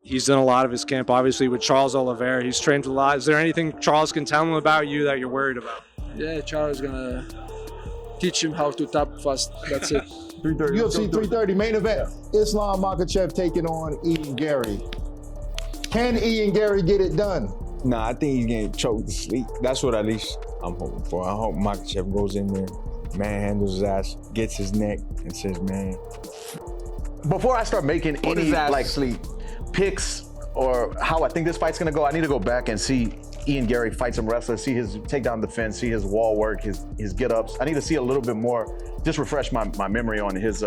He's done a lot of his camp, obviously, with Charles Oliveira. He's trained a lot. Is there anything Charles can tell him about you that you're worried about? Yeah, Charles is gonna teach him how to tap fast. That's it. UFC 330 main event. Islam Makhachev taking on Ian Garry. Can Ian Garry get it done? Nah, I think he's getting choked to sleep. That's what at least I'm hoping for. I hope Makhachev goes in there, manhandles his ass, gets his neck, and says, man. Before I start making any picks or how I think this fight's gonna go, I need to go back and see Ian Garry fight some wrestlers, see his takedown defense, see his wall work, his get-ups. I need to see a little bit more, just refresh my memory on his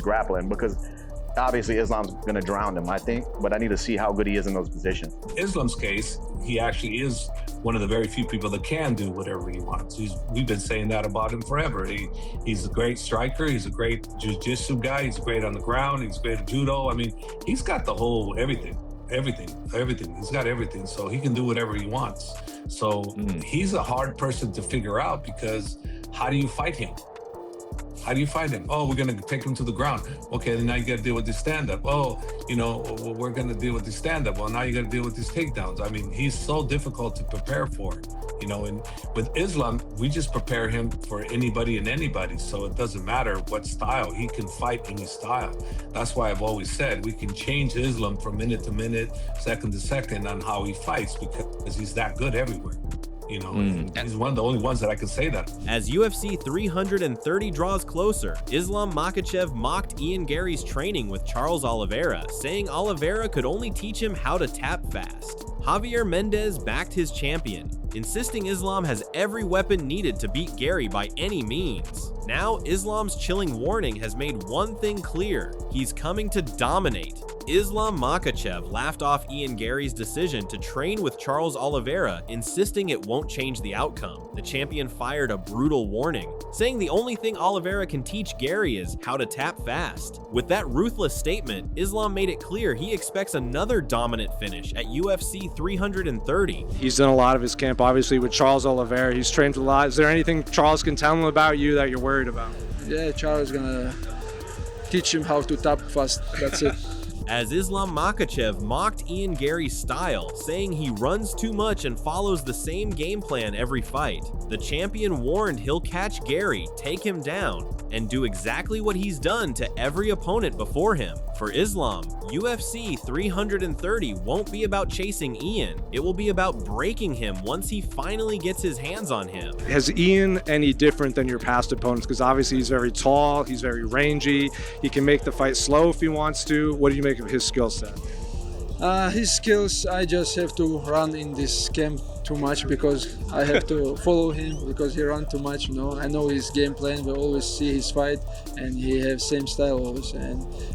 grappling, because obviously Islam's gonna drown him, I think, but I need to see how good he is in those positions. Islam's case, he actually is one of the very few people that can do whatever he wants. We've been saying that about him forever. He's a great striker, he's a great jiu-jitsu guy, he's great on the ground, he's great at judo. I mean, he's got the whole everything. He's got everything, so he can do whatever he wants. So he's a hard person to figure out, because how do you fight him? How do you fight him? Oh, we're gonna take him to the ground. Okay, then now you gotta deal with this stand-up. Oh, we're gonna deal with this stand-up. Well, now you gotta deal with these takedowns. I mean, he's so difficult to prepare for, and with Islam, we just prepare him for anybody and anybody. So it doesn't matter what style, he can fight any style. That's why I've always said we can change Islam from minute to minute, second to second on how he fights, because he's that good everywhere. He's one of the only ones that I can say that. As UFC 330 draws closer, Islam Makhachev mocked Ian Garry's training with Charles Oliveira, saying Oliveira could only teach him how to tap fast. Javier Mendez backed his champion, insisting Islam has every weapon needed to beat Garry by any means. Now, Islam's chilling warning has made one thing clear: he's coming to dominate. Islam Makhachev laughed off Ian Garry's decision to train with Charles Oliveira, insisting it won't change the outcome. The champion fired a brutal warning, saying the only thing Oliveira can teach Garry is how to tap fast. With that ruthless statement, Islam made it clear he expects another dominant finish at UFC 330. He's done a lot of his camp, obviously, with Charles Oliveira. He's trained a lot. Is there anything Charles can tell him about you that you're worried about? Yeah, Charles is gonna teach him how to tap fast. That's it. As Islam Makhachev mocked Ian Garry's style, saying he runs too much and follows the same game plan every fight, the champion warned he'll catch Garry, take him down, and do exactly what he's done to every opponent before him. For Islam, UFC 330 won't be about chasing Ian, it will be about breaking him once he finally gets his hands on him. Is Ian any different than your past opponents? Because obviously he's very tall, he's very rangy, he can make the fight slow if he wants to. What do you make of his skill set? His skills, I just have to run in this camp too much, because I have to follow him, because he runs too much. I know his game plan. We always see his fight, and he has same style always.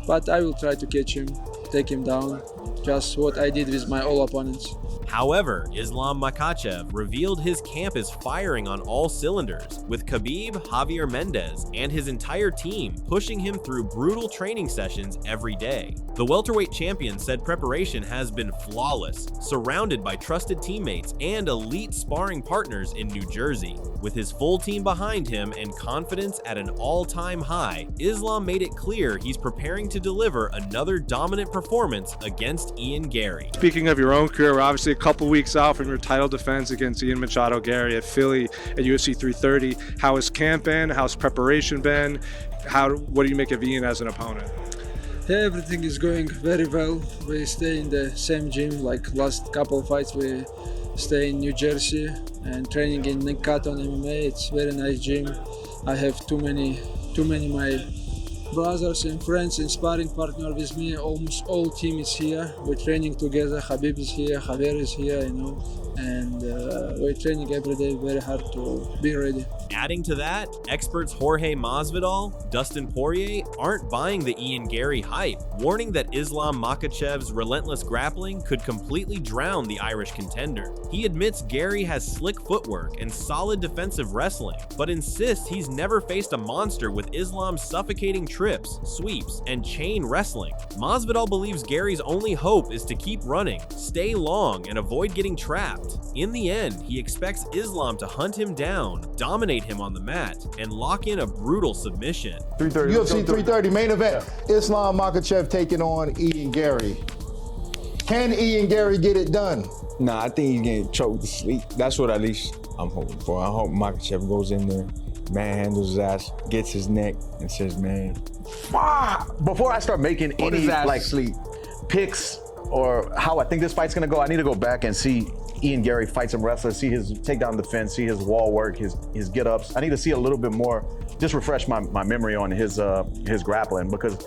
But I will try to catch him, take him down, just what I did with my all opponents. However, Islam Makhachev revealed his camp is firing on all cylinders, with Khabib, Javier Mendez, and his entire team pushing him through brutal training sessions every day. The welterweight champion said preparation has been flawless, surrounded by trusted teammates and elite sparring partners in New Jersey. With his full team behind him and confidence at an all-time high, Islam made it clear he's preparing to deliver another dominant performance against Ian Garry. Speaking of your own career, we're obviously a couple weeks out from your title defense against Ian Machado Garry at Philly at UFC 330. How has camp been? How's preparation been? What do you make of Ian as an opponent? Yeah, everything is going very well. We stay in the same gym, like last couple of fights we stay in New Jersey and training in Nick Cotton MMA. It's very nice gym. I have too many my brothers and friends and sparring partner with me. Almost all team is here. We're training together. Khabib is here, Javier is here, and we're training every day very hard to be ready. Adding to that, experts Jorge Masvidal, Dustin Poirier aren't buying the Ian Garry hype, warning that Islam Makhachev's relentless grappling could completely drown the Irish contender. He admits Garry has slick footwork and solid defensive wrestling, but insists he's never faced a monster with Islam's suffocating trips, sweeps, and chain wrestling. Masvidal believes Garry's only hope is to keep running, stay long, and avoid getting trapped. In the end, he expects Islam to hunt him down, dominate him on the mat, and lock in a brutal submission. UFC 330 main event. Islam Makhachev taking on Ian Garry. Can Ian Garry get it done? Nah, I think he's getting choked to sleep. That's what at least I'm hoping for. I hope Makhachev goes in there, manhandles his ass, gets his neck, and says, man. Before I start making any like sleep. picks or how I think this fight's gonna go, I need to go back and see Ian Garry fight some wrestlers, see his takedown defense, see his wall work, his get-ups. I need to see a little bit more, just refresh my memory on his grappling, because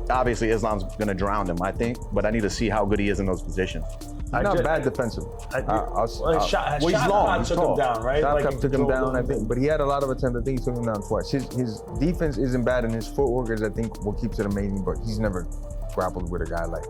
obviously Islam's gonna drown him, I think, but I need to see how good he is in those positions. He's not bad defensively. He's long. He's took tall. him down, right? Shotgun took him down, I think, but he had a lot of attempts. I think he took him down twice. His defense isn't bad, and his footwork is, I think, what keeps it amazing, but he's never grappled with a guy like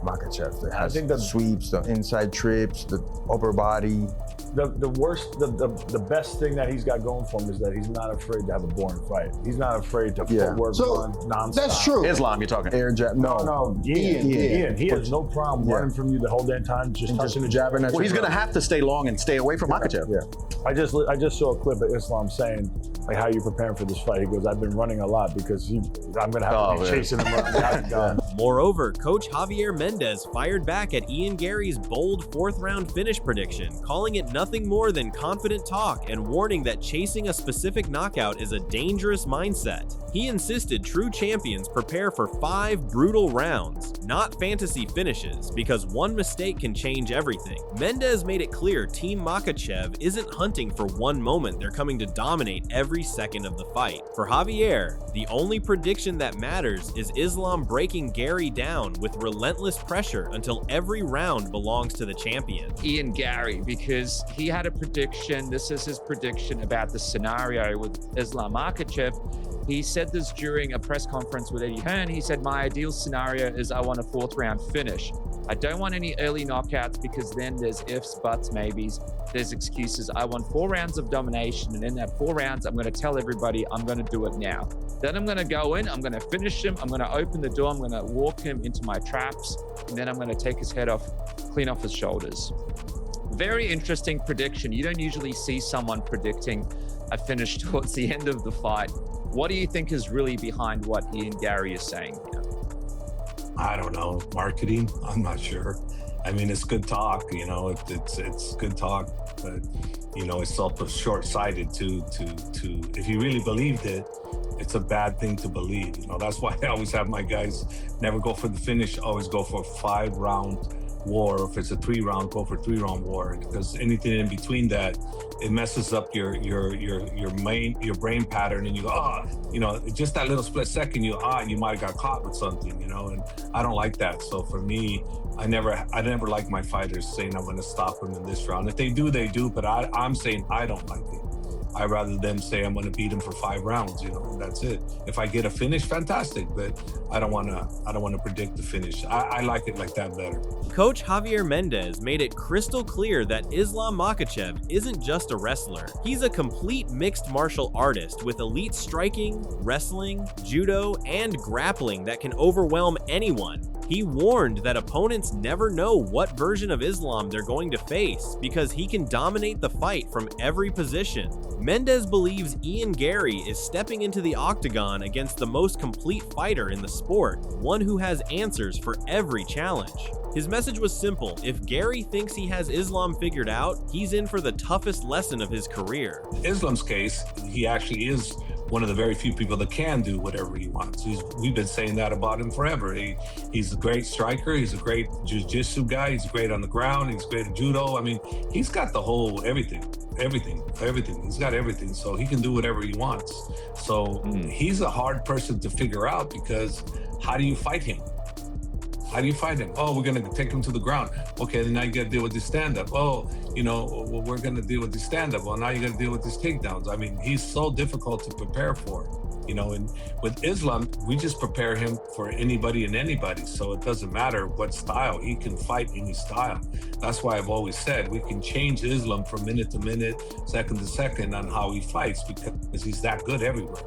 Makhachev that has the sweeps, the inside trips, the upper body. The best thing that he's got going for him is that he's not afraid to have a boring fight. He's not afraid to footwork run nonstop. That's true. Islam, you're talking. Air jab. No, Ian. He has no problem running from you the whole damn time, just touching the jabbing at Well, he's gonna have to stay long and stay away from Makhachev. I just saw a clip of Islam saying, like, how you preparing for this fight. He goes, I've been running a lot because I'm gonna have to be chasing him around. Moreover, Coach Javier Mendez fired back at Ian Garry's bold fourth-round finish prediction, calling it nothing more than confident talk and warning that chasing a specific knockout is a dangerous mindset. He insisted true champions prepare for 5 brutal rounds, not fantasy finishes, because one mistake can change everything. Mendez made it clear Team Makhachev isn't hunting for one moment, they're coming to dominate every second of the fight. For Javier, the only prediction that matters is Islam breaking Garry down with relentless pressure until every round belongs to the champion. Ian Garry, because he had a prediction, this is his prediction about the scenario with Islam Makhachev. He said this during a press conference with Eddie Hearn. He said, my ideal scenario is I want a 4th round finish. I don't want any early knockouts because then there's ifs, buts, maybes, there's excuses. I want 4 rounds of domination, and in that 4 rounds, I'm going to tell everybody I'm going to do it now. Then I'm going to go in, I'm going to finish him, I'm going to open the door, I'm going to walk him into my traps, and then I'm going to take his head off, clean off his shoulders. Very interesting prediction. You don't usually see someone predicting a finish towards the end of the fight. What do you think is really behind what Ian Garry is saying here? I don't know. Marketing? I'm not sure. I mean, it's good talk, you know, it's good talk, but, you know, it's also short-sighted to if you really believed it, it's a bad thing to believe. You know, that's why I always have my guys never go for the finish, always go for a 5-round war. If it's a 3-round, go for 3-round war, because anything in between that, it messes up your brain pattern, and you go, you know, just that little split second, you might have got caught with something, you know, and I don't like that. So for me, I never like my fighters saying I'm going to stop them in this round. If they do, they do, but I'm saying I don't like it. I'd rather them say I'm going to beat him for 5 rounds, you know, and that's it. If I get a finish, fantastic, but I don't want to predict the finish. I like it like that better. Coach Javier Mendez made it crystal clear that Islam Makhachev isn't just a wrestler. He's a complete mixed martial artist with elite striking, wrestling, judo, and grappling that can overwhelm anyone. He warned that opponents never know what version of Islam they're going to face because he can dominate the fight from every position. Mendez believes Ian Garry is stepping into the octagon against the most complete fighter in the sport, one who has answers for every challenge. His message was simple: if Garry thinks he has Islam figured out, he's in for the toughest lesson of his career. Islam's case, he actually is one of the very few people that can do whatever he wants. We've been saying that about him forever. He's a great striker. He's a great jiu-jitsu guy. He's great on the ground. He's great at judo. I mean, he's got the whole everything. He's got everything. So he can do whatever he wants. So he's a hard person to figure out, because how do you fight him? How do you fight him? Oh, we're going to take him to the ground. Okay, then now you got to deal with this stand-up. Oh, you know, well, we're going to deal with this stand-up. Well, now you got to deal with these takedowns. I mean, he's so difficult to prepare for, you know, and with Islam, we just prepare him for anybody and anybody. So it doesn't matter what style, he can fight any style. That's why I've always said we can change Islam from minute to minute, second to second on how he fights, because he's that good everywhere.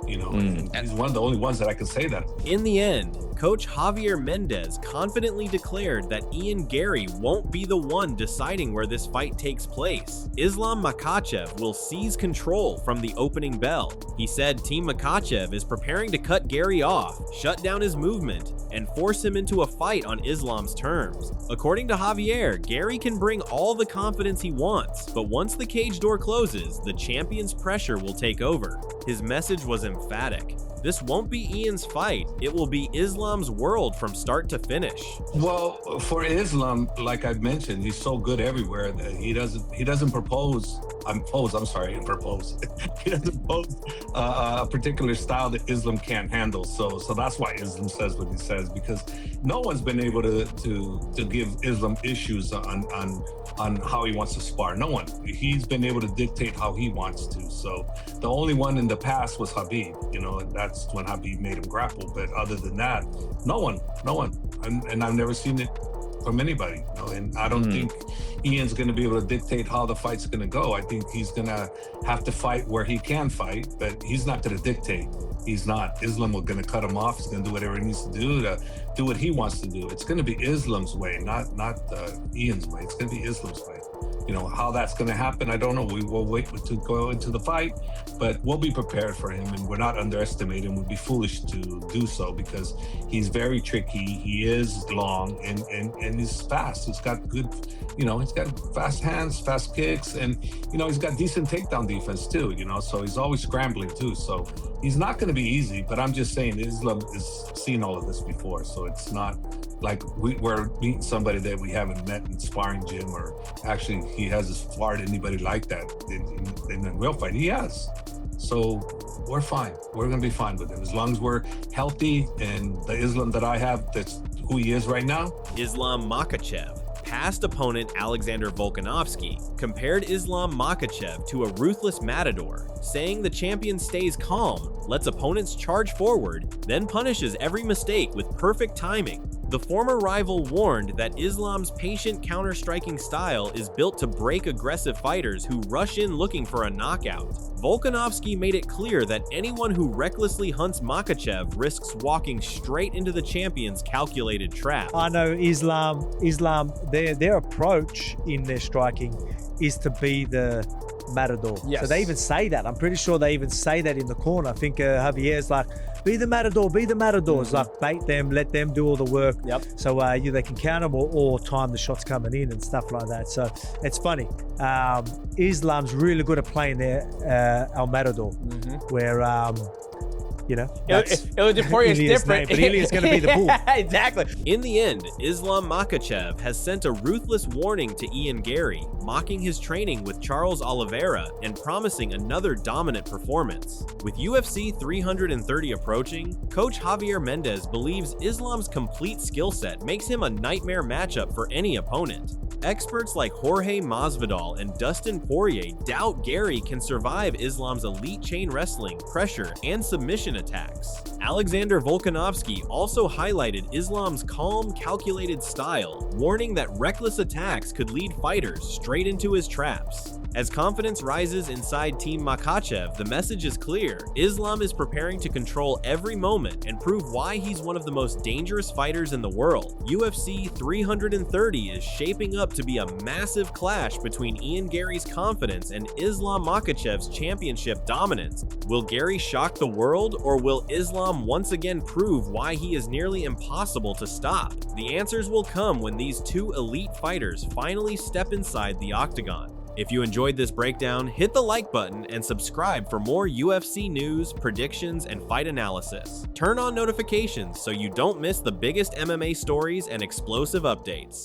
You know, and he's one of the only ones that I can say that. In the end, Coach Javier Mendez confidently declared that Ian Garry won't be the one deciding where this fight takes place. Islam Makhachev will seize control from the opening bell. He said Team Makhachev is preparing to cut Garry off, shut down his movement, and force him into a fight on Islam's terms. According to Javier, Garry can bring all the confidence he wants, but once the cage door closes, the champion's pressure will take over. His message was emphatic. This won't be Ian's fight, it will be Islam's world from start to finish. Well, for Islam, like I've mentioned, he's so good everywhere that he doesn't propose. He doesn't pose a particular style that Islam can't handle. So that's why Islam says what he says, because no one's been able to give Islam issues on how he wants to spar. No one. He's been able to dictate how he wants to. So the only one in the past was Khabib. You know, that's when Khabib made him grapple. But other than that, no one. And I've never seen it from anybody. You know? And I don't think Ian's going to be able to dictate how the fight's going to go. I think he's going to have to fight where he can fight, but he's not going to dictate. He's not. Islam is going to cut him off. He's going to do whatever he needs to do what he wants to do. It's going to be Islam's way, not Ian's way. It's going to be Islam's way. You know, how that's going to happen, I don't know. We will wait to go into the fight, but we'll be prepared for him, and we're not underestimating him. We'd be foolish to do so because he's very tricky. He is long and he's fast. He's got good, he's got fast hands, fast kicks, and, he's got decent takedown defense too, so he's always scrambling too. So he's not going to be easy, but I'm just saying Islam has seen all of this before. So it's not like we're meeting somebody that we haven't met in sparring gym, or actually he hasn't sparred anybody like that in a real fight. He has. So we're fine. We're going to be fine with him as long as we're healthy, and the Islam that I have, that's who he is right now. Islam Makhachev, past opponent Alexander Volkanovski, compared Islam Makhachev to a ruthless matador, saying the champion stays calm, lets opponents charge forward, then punishes every mistake with perfect timing. The former rival warned that Islam's patient counter-striking style is built to break aggressive fighters who rush in looking for a knockout. Volkanovski made it clear that anyone who recklessly hunts Makhachev risks walking straight into the champion's calculated trap. I know Islam, their approach in their striking is to be the matador. Yes. So they even say that. I'm pretty sure they even say that in the corner. I think Javier's like, be the matador, be the matador. It's like bait them, let them do all the work. Yep. So they can counter or time the shots coming in and stuff like that. So it's funny. Islam's really good at playing their El Matador, where Poirier's different, but Ilya's going to be the bull. Exactly. In the end, Islam Makhachev has sent a ruthless warning to Ian Garry, mocking his training with Charles Oliveira and promising another dominant performance. With UFC 330 approaching, Coach Javier Mendez believes Islam's complete skill set makes him a nightmare matchup for any opponent. Experts like Jorge Masvidal and Dustin Poirier doubt Garry can survive Islam's elite chain wrestling, pressure, and submission attacks. Alexander Volkanovski also highlighted Islam's calm, calculated style, warning that reckless attacks could lead fighters straight into his traps. As confidence rises inside Team Makhachev, the message is clear. Islam is preparing to control every moment and prove why he's one of the most dangerous fighters in the world. UFC 330 is shaping up to be a massive clash between Ian Garry's confidence and Islam Makhachev's championship dominance. Will Garry shock the world, or will Islam once again prove why he is nearly impossible to stop? The answers will come when these two elite fighters finally step inside the octagon. If you enjoyed this breakdown, hit the like button and subscribe for more UFC news, predictions, and fight analysis. Turn on notifications so you don't miss the biggest MMA stories and explosive updates.